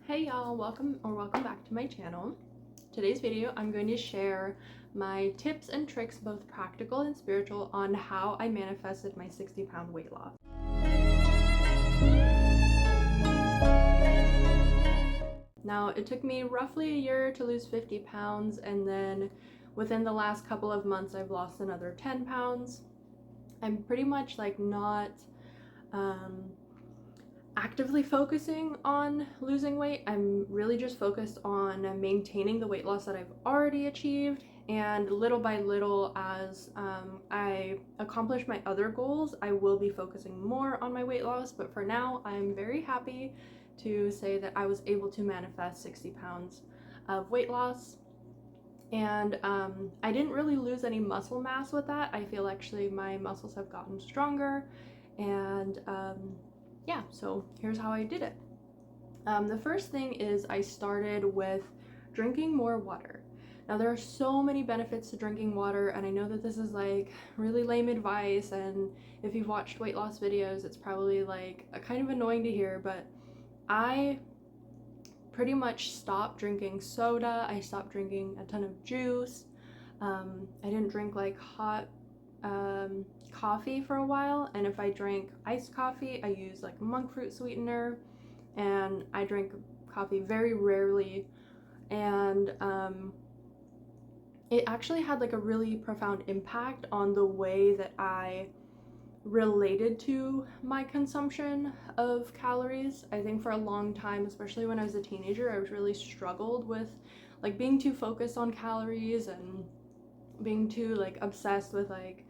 Hey y'all, welcome back to my channel. Today's video I'm going to share my tips and tricks, both practical and spiritual, on how I manifested my 60-pound weight loss. Now, it took me roughly a year to lose 50 pounds, and then within the last couple of months I've lost another 10 pounds. I'm pretty much like not actively focusing on losing weight. I'm really just focused on maintaining the weight loss that I've already achieved, and little by little, as I accomplish my other goals, I will be focusing more on my weight loss. But for now, I'm very happy to say that I was able to manifest 60 pounds of weight loss. And I didn't really lose any muscle mass with that. I feel actually my muscles have gotten stronger, and yeah, so here's how I did it. The first thing is I started with drinking more water. Now, there are so many benefits to drinking water, and I know that this is like really lame advice, and if you've watched weight loss videos, it's probably like kind of annoying to hear, but I pretty much stopped drinking soda. I stopped drinking a ton of juice. I didn't drink like hot coffee for a while, and if I drank iced coffee, I use like monk fruit sweetener, and I drink coffee very rarely. And it actually had like a really profound impact on the way that I related to my consumption of calories. I think for a long time, especially when I was a teenager, I was really struggled with like being too focused on calories and being too like obsessed with like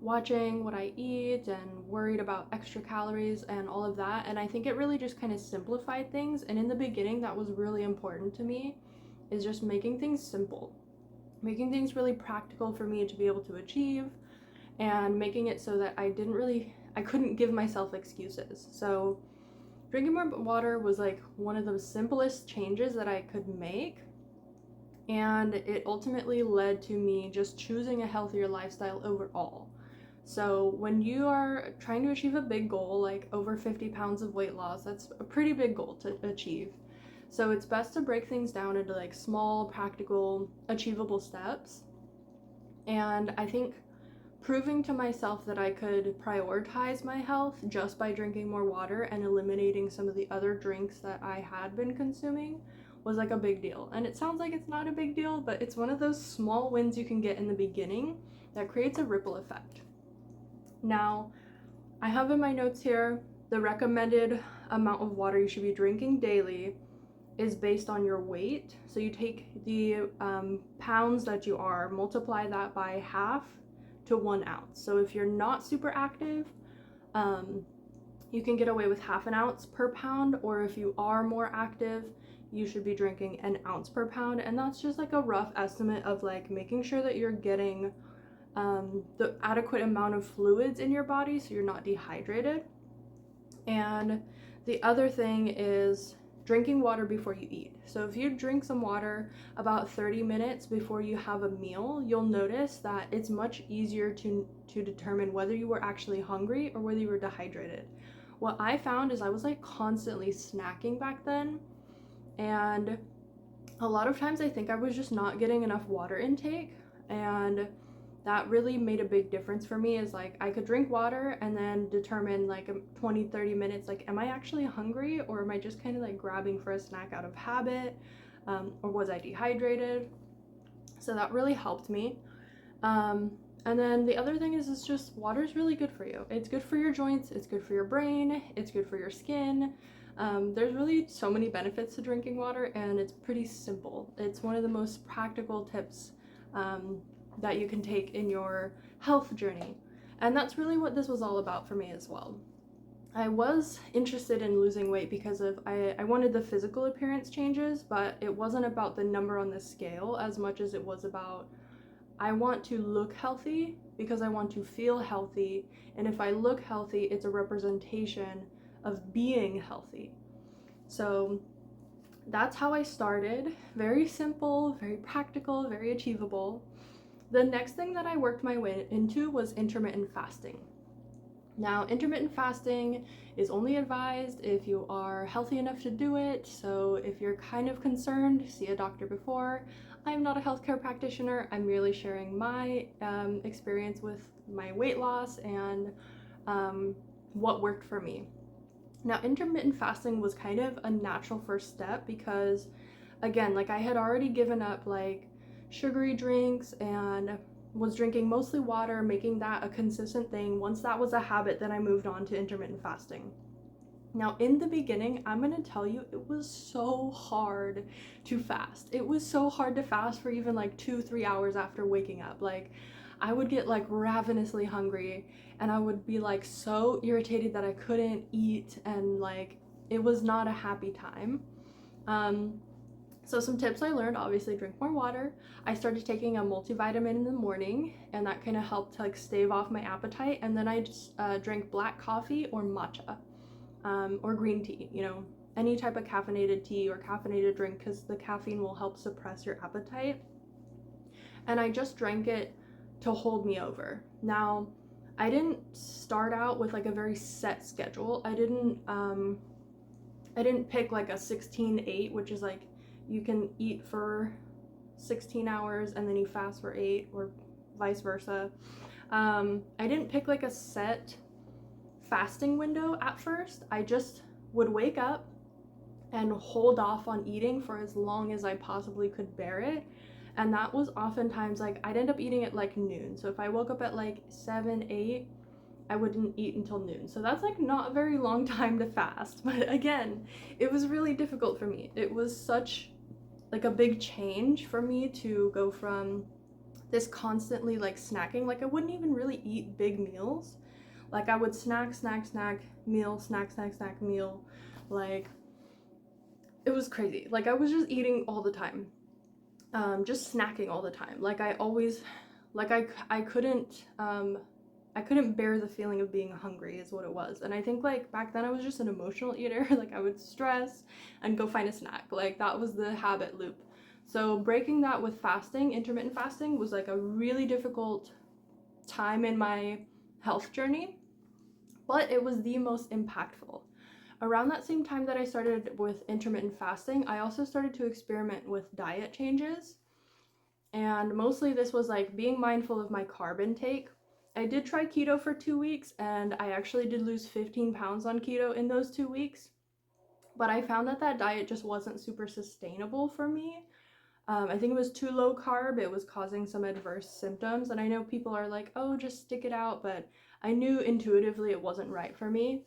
watching what I eat and worried about extra calories and all of that. And I think it really just kind of simplified things, and in the beginning that was really important to me, is just making things simple, making things really practical for me to be able to achieve, and making it so that I couldn't give myself excuses. So drinking more water was like one of the simplest changes that I could make, and it ultimately led to me just choosing a healthier lifestyle overall. So when you are trying to achieve a big goal, like over 50 pounds of weight loss, that's a pretty big goal to achieve. So it's best to break things down into like small, practical, achievable steps. And I think proving to myself that I could prioritize my health just by drinking more water and eliminating some of the other drinks that I had been consuming was like a big deal. And it sounds like it's not a big deal, but it's one of those small wins you can get in the beginning that creates a ripple effect. Now, I have in my notes here the recommended amount of water you should be drinking daily is based on your weight. So you take the pounds that you are, multiply that by half to 1 ounce. So if you're not super active, you can get away with half an ounce per pound, or if you are more active, you should be drinking an ounce per pound. And that's just like a rough estimate of like making sure that you're getting the adequate amount of fluids in your body so you're not dehydrated. And the other thing is drinking water before you eat. So if you drink some water about 30 minutes before you have a meal, you'll notice that it's much easier to determine whether you were actually hungry or whether you were dehydrated. What I found is I was like constantly snacking back then, and a lot of times I think I was just not getting enough water intake, and that really made a big difference for me. Is like I could drink water and then determine like 20-30 minutes, like am I actually hungry, or am I just kind of like grabbing for a snack out of habit, or was I dehydrated? So that really helped me. And then the other thing is it's just water is really good for you. It's good for your joints, it's good for your brain, it's good for your skin. There's really so many benefits to drinking water, and it's pretty simple. It's one of the most practical tips that you can take in your health journey. And that's really what this was all about for me as well. I was interested in losing weight because I wanted the physical appearance changes, but it wasn't about the number on the scale as much as it was about I want to look healthy because I want to feel healthy, and if I look healthy, it's a representation of being healthy. So that's how I started. Very simple, very practical, very achievable. The next thing that I worked my way into was intermittent fasting. Now, intermittent fasting is only advised if you are healthy enough to do it. So if you're kind of concerned, see a doctor before. I'm not a healthcare practitioner. I'm merely sharing my experience with my weight loss and what worked for me. Now, intermittent fasting was kind of a natural first step because, again, like I had already given up like sugary drinks and was drinking mostly water, making that a consistent thing. Once that was a habit, then I moved on to intermittent fasting. Now, in the beginning, I'm gonna tell you, it was so hard to fast. It was so hard to fast for even like 2-3 hours after waking up. Like, I would get like ravenously hungry and I would be like so irritated that I couldn't eat, and like it was not a happy time. So some tips I learned: obviously drink more water. I started taking a multivitamin in the morning, and that kind of helped to like stave off my appetite. And then I just drank black coffee or matcha, or green tea, any type of caffeinated tea or caffeinated drink, because the caffeine will help suppress your appetite. And I just drank it to hold me over. Now, I didn't start out with like a very set schedule. I didn't pick like a 16-8, which is like you can eat for 16 hours and then you fast for 8, or vice versa. I didn't pick like a set fasting window at first. I just would wake up and hold off on eating for as long as I possibly could bear it. And that was oftentimes like I'd end up eating at like noon. So if I woke up at like 7, 8, I wouldn't eat until noon. So that's like not a very long time to fast. But again, it was really difficult for me. It was such like a big change for me to go from this constantly like snacking. Like I wouldn't even really eat big meals. Like I would snack, meal, snack, meal. Like it was crazy. Like I was just eating all the time. Just snacking all the time. Like I always, like I couldn't bear the feeling of being hungry is what it was. And I think like back then I was just an emotional eater. Like I would stress and go find a snack. Like that was the habit loop. So breaking that with fasting, intermittent fasting, was like a really difficult time in my health journey, but it was the most impactful. Around that same time that I started with intermittent fasting, I also started to experiment with diet changes. And mostly this was like being mindful of my carb intake. I did try keto for 2 weeks, and I actually did lose 15 pounds on keto in those 2 weeks. But I found that that diet just wasn't super sustainable for me. I think it was too low carb. It was causing some adverse symptoms. And I know people are like, oh, just stick it out. But I knew intuitively it wasn't right for me.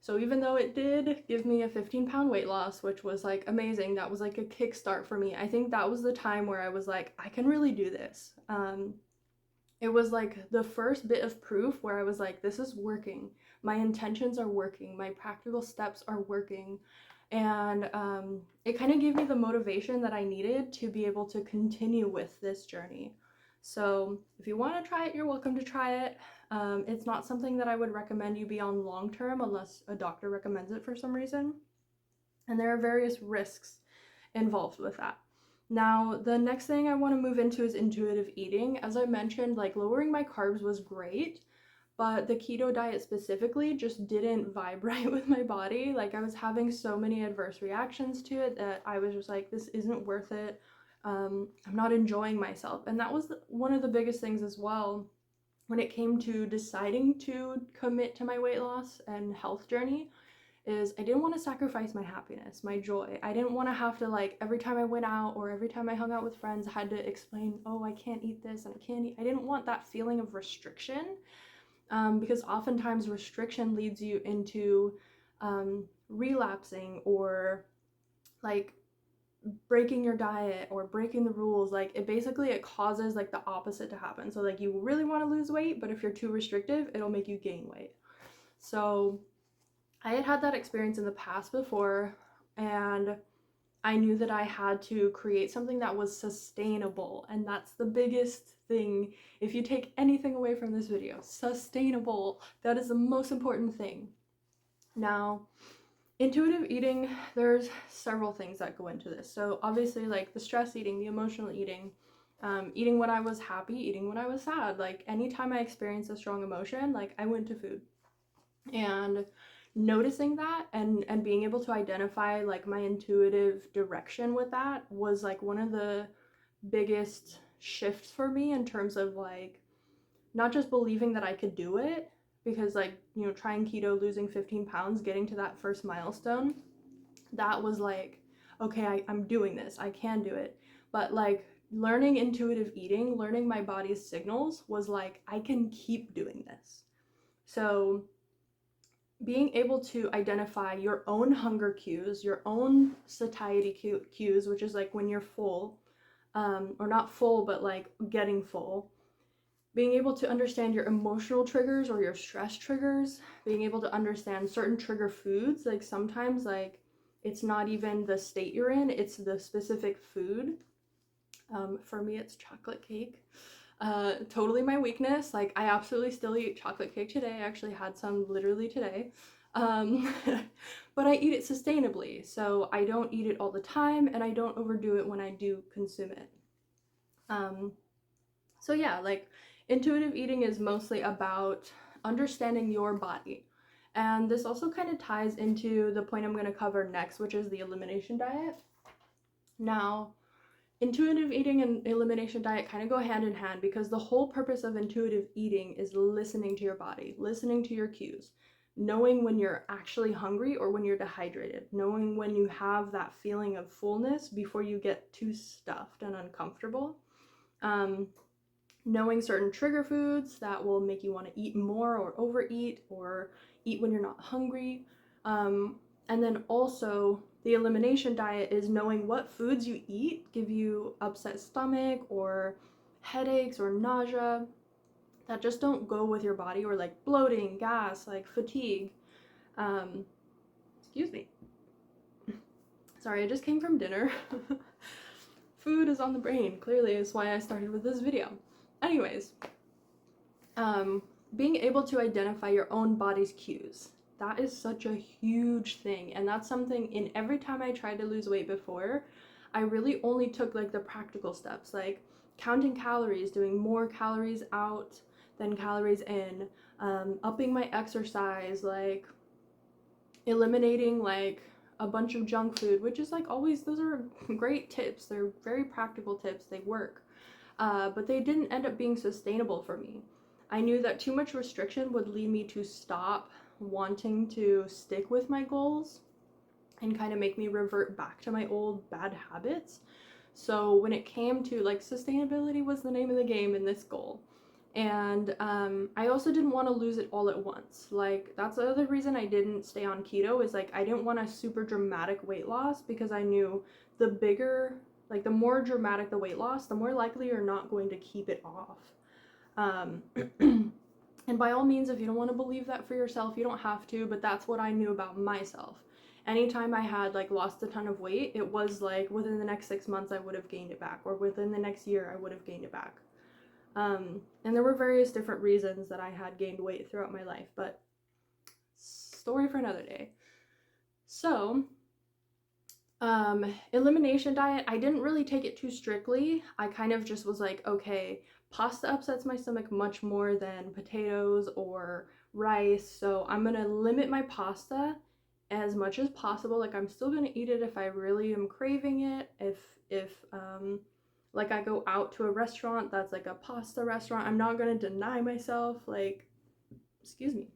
So even though it did give me a 15-pound weight loss, which was like amazing, that was like a kickstart for me. I think that was the time where I was like, I can really do this. It was like the first bit of proof where I was like, this is working. My intentions are working. My practical steps are working. And it kind of gave me the motivation that I needed to be able to continue with this journey. So if you want to try it, you're welcome to try it. It's not something that I would recommend you be on long term unless a doctor recommends it for some reason. And there are various risks involved with that. Now, the next thing I want to move into is intuitive eating. As I mentioned, like lowering my carbs was great, but the keto diet specifically just didn't vibe right with my body. Like I was having so many adverse reactions to it that I was just like, this isn't worth it. I'm not enjoying myself. And that was one of the biggest things as well when it came to deciding to commit to my weight loss and health journey, is I didn't want to sacrifice my happiness, my joy. I didn't want to have to like every time I went out or every time I hung out with friends, I had to explain, oh, I can't eat this and I can't eat. I didn't want that feeling of restriction. Because oftentimes restriction leads you into relapsing or like breaking your diet or breaking the rules. Like it causes like the opposite to happen. So like you really want to lose weight, but if you're too restrictive, it'll make you gain weight. So I had that experience in the past before, and I knew that I had to create something that was sustainable, and that's the biggest thing. If you take anything away from this video, sustainable. That is the most important thing. Now, intuitive eating, there's several things that go into this. So obviously like the stress eating, the emotional eating, Eating when I was happy, eating when I was sad. Like anytime I experienced a strong emotion, like I went to food. And noticing that and being able to identify like my intuitive direction with that was like one of the biggest shifts for me in terms of like not just believing that I could do it, because like, you know, trying keto, losing 15 pounds, getting to that first milestone, that was like, okay, I'm doing this, I can do it. But like learning intuitive eating, learning my body's signals was like, I can keep doing this. So being able to identify your own hunger cues, your own satiety cues, which is like when you're full, or not full, but like getting full. Being able to understand your emotional triggers or your stress triggers, being able to understand certain trigger foods, like sometimes like it's not even the state you're in, it's the specific food. For me, it's chocolate cake. Totally my weakness. Like I absolutely still eat chocolate cake today. I actually had some literally today. Um, but I eat it sustainably. So I don't eat it all the time and I don't overdo it when I do consume it. So yeah, like intuitive eating is mostly about understanding your body. And this also kind of ties into the point I'm going to cover next, which is the elimination diet. Now, intuitive eating and elimination diet kind of go hand in hand because the whole purpose of intuitive eating is listening to your body, listening to your cues, knowing when you're actually hungry or when you're dehydrated, knowing when you have that feeling of fullness before you get too stuffed and uncomfortable. Knowing certain trigger foods that will make you want to eat more or overeat or eat when you're not hungry. And then also the elimination diet is knowing what foods you eat give you upset stomach or headaches or nausea that just don't go with your body, or like bloating, gas, like fatigue. Excuse me. Sorry, I just came from dinner. Food is on the brain, clearly is why I started with this video. Anyways, being able to identify your own body's cues, that is such a huge thing. And that's something in every time I tried to lose weight before, I really only took like the practical steps, like counting calories, doing more calories out than calories in, upping my exercise, like eliminating like a bunch of junk food, which is like always, those are great tips. They're very practical tips, they work. But they didn't end up being sustainable for me. I knew that too much restriction would lead me to stop wanting to stick with my goals and kind of make me revert back to my old bad habits. So when it came to like sustainability was the name of the game in this goal. And I also didn't want to lose it all at once. Like that's the other reason I didn't stay on keto, is like I didn't want a super dramatic weight loss, because I knew the bigger, like the more dramatic the weight loss, the more likely you're not going to keep it off. And by all means, if you don't want to believe that for yourself, you don't have to, but that's what I knew about myself. Anytime I had like lost a ton of weight, it was like within the next 6 months I would have gained it back, or within the next year I would have gained it back. And there were various different reasons that I had gained weight throughout my life, but story for another day. So, elimination diet, I didn't really take it too strictly. I kind of just was like, okay, pasta upsets my stomach much more than potatoes or rice, so I'm gonna limit my pasta as much as possible. Like I'm still gonna eat it if I really am craving it. If like I go out to a restaurant that's like a pasta restaurant, I'm not gonna deny myself, like, excuse me,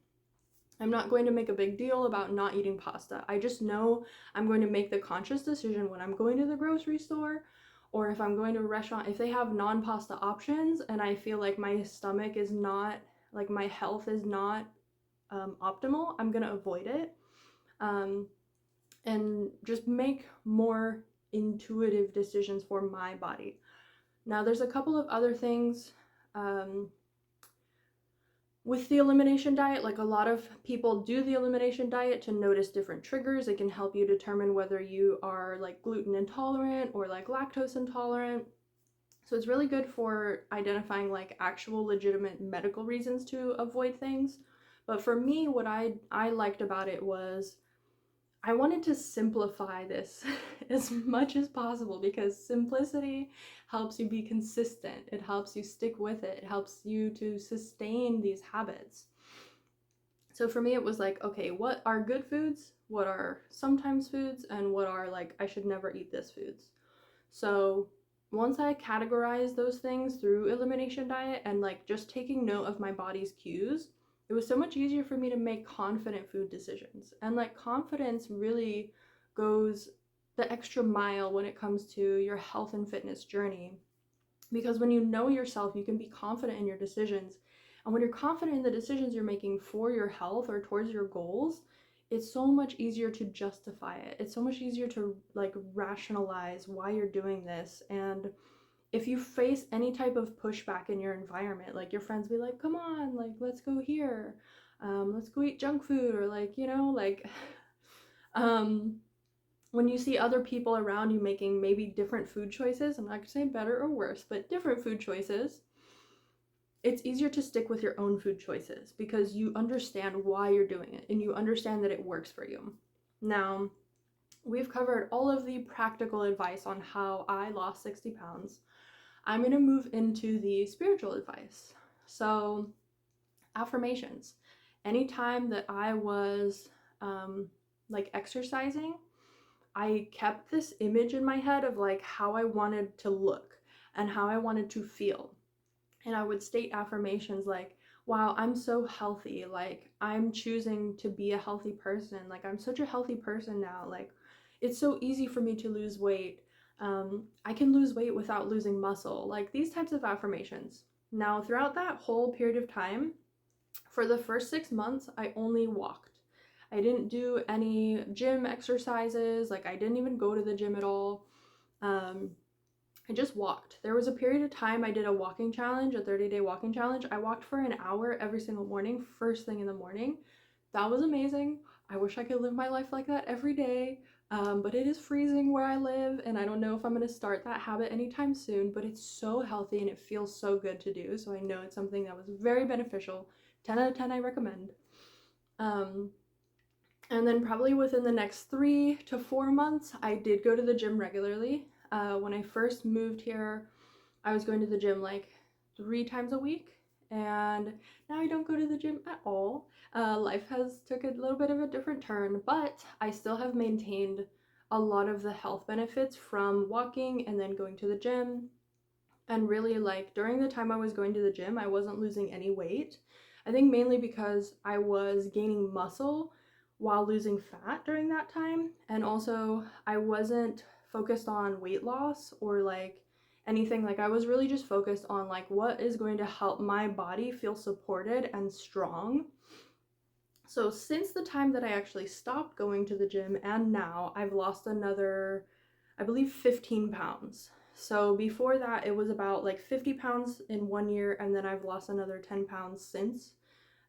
I'm not going to make a big deal about not eating pasta. I just know I'm going to make the conscious decision when I'm going to the grocery store, or if I'm going to a restaurant, if they have non-pasta options and I feel like my stomach is not, like my health is not optimal, I'm gonna avoid it. And just make more intuitive decisions for my body. Now, there's a couple of other things with the elimination diet. Like a lot of people do the elimination diet to notice different triggers. It can help you determine whether you are like gluten intolerant or like lactose intolerant. So it's really good for identifying like actual legitimate medical reasons to avoid things. But for me, what I liked about it was I wanted to simplify this as much as possible because simplicity helps you be consistent. It helps you stick with it. It helps you to sustain these habits. So for me, it was like, okay, what are good foods? What are sometimes foods? And what are like, I should never eat this foods? So once I categorized those things through elimination diet and like just taking note of my body's cues, it was so much easier for me to make confident food decisions. And like confidence really goes the extra mile when it comes to your health and fitness journey. Because when you know yourself, you can be confident in your decisions. And when you're confident in the decisions you're making for your health or towards your goals, it's so much easier to justify it. It's so much easier to like rationalize why you're doing this. And if you face any type of pushback in your environment, like your friends be like, come on, like, let's go here. Let's go eat junk food, or like, you know, like, um, when you see other people around you making maybe different food choices, I'm not gonna say better or worse, but different food choices, it's easier to stick with your own food choices because you understand why you're doing it and you understand that it works for you. Now, we've covered all of the practical advice on how I lost 60 pounds. I'm going to move into the spiritual advice. So, affirmations. Anytime that I was like exercising, I kept this image in my head of like how I wanted to look and how I wanted to feel. And I would state affirmations like, wow, I'm so healthy. Like, I'm choosing to be a healthy person. Like, I'm such a healthy person now. Like, it's so easy for me to lose weight. I can lose weight without losing muscle. Like, these types of affirmations. Now, throughout that whole period of time, for the first 6 months, I only walked. I didn't do any gym exercises. Like, I didn't even go to the gym at all. Um, I just walked. There was a period of time I did a walking challenge, a 30-day walking challenge. I walked for an hour every single morning, first thing in the morning. That was amazing. I wish I could live my life like that every day, but it is freezing where I live, and I don't know if I'm going to start that habit anytime soon, but it's so healthy and it feels so good to do, so I know it's something that was very beneficial. 10 out of 10 I recommend. Um, and then probably within the next 3 to 4 months, I did go to the gym regularly. When I first moved here, I was going to the gym like 3 times a week, and now I don't go to the gym at all. Life has took a little bit of a different turn, but I still have maintained a lot of the health benefits from walking and then going to the gym. And really, like, during the time I was going to the gym, I wasn't losing any weight. I think mainly because I was gaining muscle while losing fat during that time. And also, I wasn't focused on weight loss or like anything. Like, I was really just focused on like what is going to help my body feel supported and strong. So, since the time that I actually stopped going to the gym and now, I've lost another, I believe, 15 pounds. So before that, it was about like 50 pounds in 1 year, and then I've lost another 10 pounds since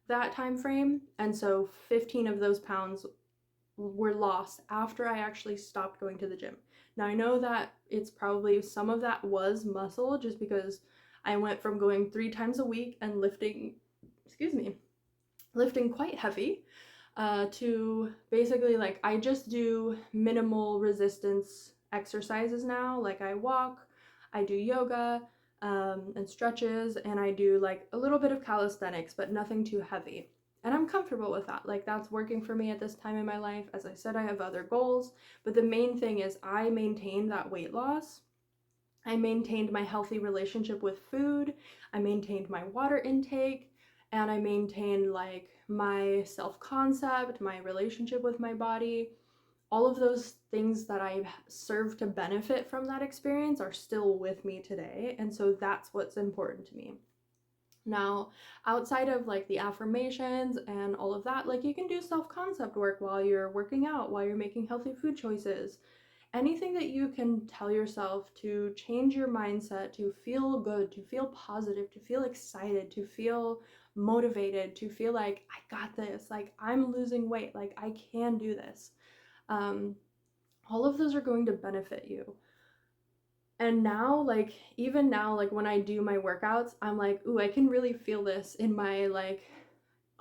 that time frame. And so 15 of those pounds were lost after I actually stopped going to the gym. Now I know that it's probably some of that was muscle just because I went from going 3 times a week and lifting, lifting quite heavy, to basically like I just do minimal resistance exercises now. Like I walk, I do yoga, and stretches, and I do like a little bit of calisthenics, but nothing too heavy. And I'm comfortable with that. Like that's working for me at this time in my life. As I said, I have other goals, but the main thing is I maintained that weight loss. I maintained my healthy relationship with food. I maintained my water intake, and I maintained like my self-concept, my relationship with my body. All of those things that I served to benefit from that experience are still with me today, and so that's what's important to me. Now, outside of like the affirmations and all of that, like you can do self-concept work while you're working out, while you're making healthy food choices. Anything that you can tell yourself to change your mindset, to feel good, to feel positive, to feel excited, to feel motivated, to feel like I got this, like I'm losing weight, like I can do this. All of those are going to benefit you. And now, like, even now, like when I do my workouts, I'm like, ooh, I can really feel this in my like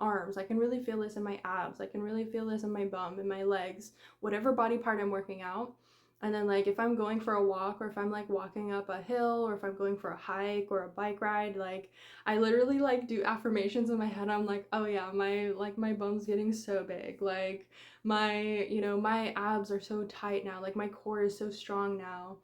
arms. I can really feel this in my abs. I can really feel this in my bum, in my legs, whatever body part I'm working out. And then like if I'm going for a walk, or if I'm like walking up a hill, or if I'm going for a hike or a bike ride, like I literally like do affirmations in my head. I'm like, oh yeah, my bum's getting so big. Like my, my abs are so tight now. Like my core is so strong now.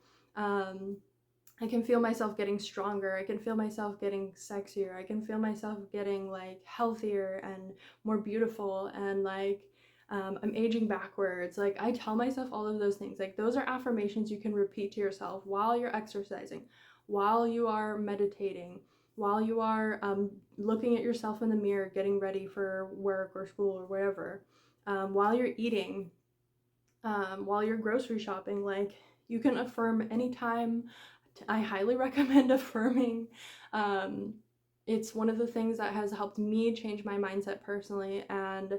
I can feel myself getting stronger. I can feel myself getting sexier. I can feel myself getting like healthier and more beautiful, and like I'm aging backwards. Like I tell myself all of those things. Like those are affirmations you can repeat to yourself while you're exercising, while you are meditating, while you are looking at yourself in the mirror, getting ready for work or school or wherever, while you're eating, while you're grocery shopping. Like you can affirm anytime. I highly recommend affirming. It's one of the things that has helped me change my mindset personally, and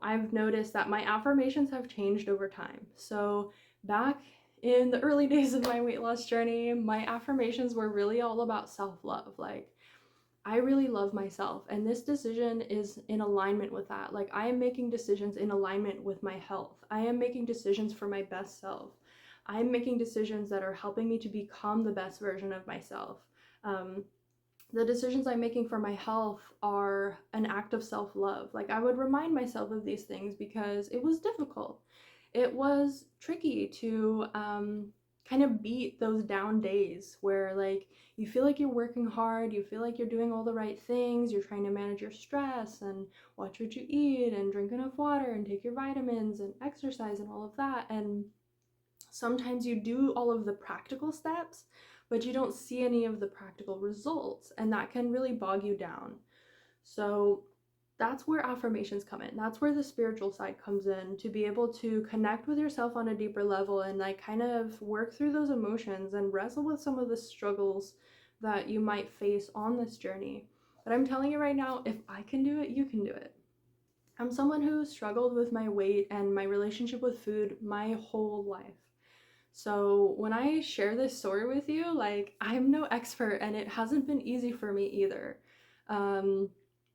I've noticed that my affirmations have changed over time. So back in the early days of my weight loss journey, my affirmations were really all about self-love. Like I really love myself, and this decision is in alignment with that. Like I am making decisions in alignment with my health. I am making decisions for my best self. I'm making decisions that are helping me to become the best version of myself. Um, the decisions I'm making for my health are an act of self-love. Like I would remind myself of these things because it was difficult. It was tricky to kind of beat those down days where like you feel like you're working hard, you feel like you're doing all the right things, you're trying to manage your stress and watch what you eat and drink enough water and take your vitamins and exercise and all of that. And sometimes you do all of the practical steps, but you don't see any of the practical results, and that can really bog you down. So that's where affirmations come in. That's where the spiritual side comes in, to be able to connect with yourself on a deeper level and like kind of work through those emotions and wrestle with some of the struggles that you might face on this journey. But I'm telling you right now, if I can do it, you can do it. I'm someone who struggled with my weight and my relationship with food my whole life. So when I share this story with you, like I'm no expert, and it hasn't been easy for me either.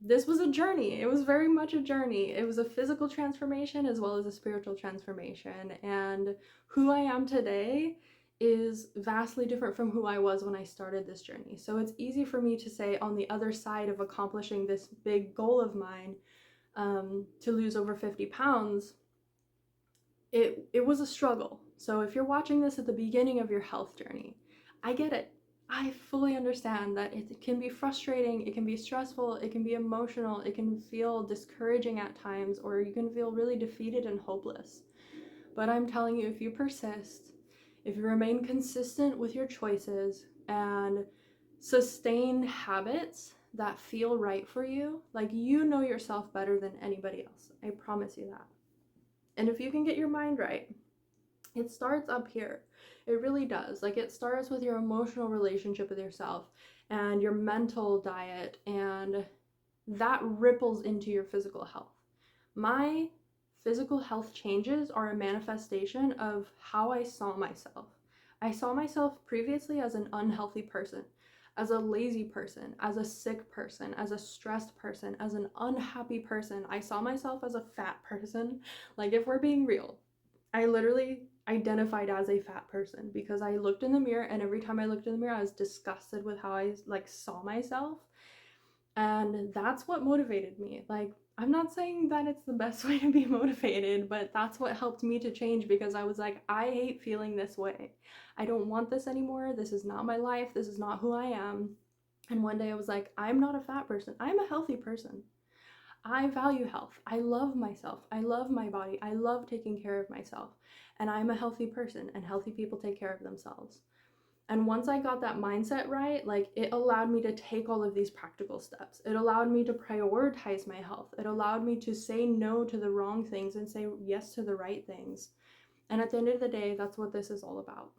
This was a journey. It was very much a journey. It was a physical transformation as well as a spiritual transformation. And who I am today is vastly different from who I was when I started this journey. So it's easy for me to say on the other side of accomplishing this big goal of mine, to lose over 50 pounds, it was a struggle. So if you're watching this at the beginning of your health journey, I get it. I fully understand that it can be frustrating, it can be stressful, it can be emotional, it can feel discouraging at times, or you can feel really defeated and hopeless. But I'm telling you, if you persist, if you remain consistent with your choices and sustain habits that feel right for you, like you know yourself better than anybody else. I promise you that. And if you can get your mind right, it starts up here. It really does. Like it starts with your emotional relationship with yourself and your mental diet, and that ripples into your physical health. My physical health changes are a manifestation of how I saw myself. I saw myself previously as an unhealthy person, as a lazy person, as a sick person, as a stressed person, as an unhappy person. I saw myself as a fat person. Like if we're being real, I literally identified as a fat person because I looked in the mirror, and every time I looked in the mirror I was disgusted with how I like saw myself. And that's what motivated me. Like I'm not saying that it's the best way to be motivated, but that's what helped me to change, because I was like, I hate feeling this way. I don't want this anymore. This is not my life. This is not who I am. And one day I was like, I'm not a fat person. I'm a healthy person. I value health. I love myself. I love my body. I love taking care of myself. And I'm a healthy person, and healthy people take care of themselves. And once I got that mindset right, like it allowed me to take all of these practical steps. It allowed me to prioritize my health. It allowed me to say no to the wrong things and say yes to the right things. And at the end of the day, that's what this is all about.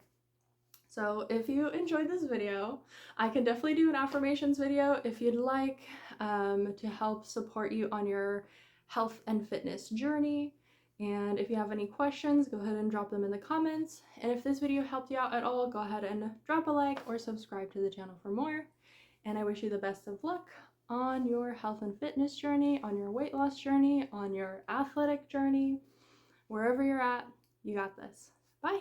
So if you enjoyed this video, I can definitely do an affirmations video if you'd like, to help support you on your health and fitness journey. And if you have any questions, go ahead and drop them in the comments. And if this video helped you out at all, go ahead and drop a like or subscribe to the channel for more. And I wish you the best of luck on your health and fitness journey, on your weight loss journey, on your athletic journey, wherever you're at, you got this. Bye.